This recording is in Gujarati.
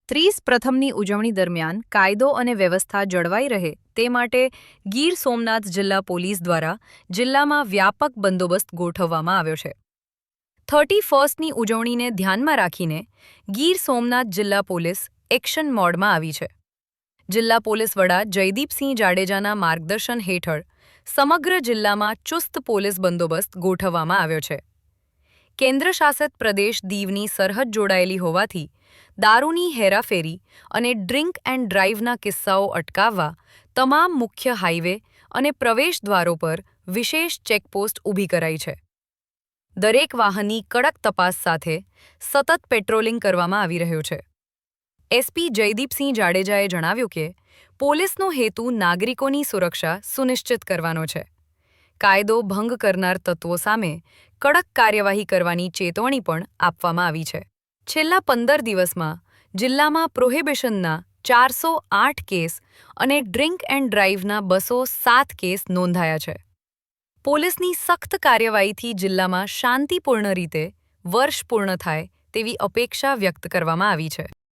30 પ્રથમની ઉજવણી દરમિયાન કાયદો અને વ્યવસ્થા જળવાઈ રહે તે માટે ગીર સોમનાથ જિલ્લા પોલીસ દ્વારા જિલ્લામાં વ્યાપક બંદોબસ્ત ગોઠવવામાં આવ્યો છે. 31ની ઉજવણીને ધ્યાનમાં રાખીને ગીર સોમનાથ જિલ્લા પોલીસ એક્શન મોડમાં આવી છે. જિલ્લા પોલીસ વડા જયદીપસિંહ જાડેજાના માર્ગદર્શન હેઠળ સમગ્ર જિલ્લામાં ચુસ્ત પોલીસ બંદોબસ્ત ગોઠવવામાં આવ્યો છે. કેન્દ્રશાસિત પ્રદેશ દીવની સરહદ જોડાયેલી હોવાથી દારૂની હેરાફેરી અને ડ્રિંક એન્ડ ડ્રાઇવના કિસ્સાઓ અટકાવવા તમામ મુખ્ય હાઇવે અને પ્રવેશ દ્વારો પર વિશેષ ચેકપોસ્ટ ઊભી કરાઈ છે. દરેક વાહનની કડક તપાસ સાથે સતત પેટ્રોલિંગ કરવામાં આવી રહ્યું છે. એસપી જયદીપસિંહ જાડેજાએ જણાવ્યું કે પોલીસનો હેતુ નાગરિકોની સુરક્ષા સુનિશ્ચિત કરવાનો છે. કાયદો ભંગ કરનાર તત્વો સામે કડક કાર્યવાહી કરવાની ચેતવણી પણ આપવામાં આવી છે. છેલ્લા 15 દિવસમાં જિલ્લામાં પ્રોહિબિશનના 408 કેસ અને ડ્રિંક એન્ડ ડ્રાઇવના 207 કેસ નોંધાયા છે. પોલીસની સખ્ત કાર્યવાહીથી જિલ્લામાં શાંતિપૂર્ણ રીતે વર્ષ પૂર્ણ થાય તેવી અપેક્ષા વ્યક્ત કરવામાં આવી છે.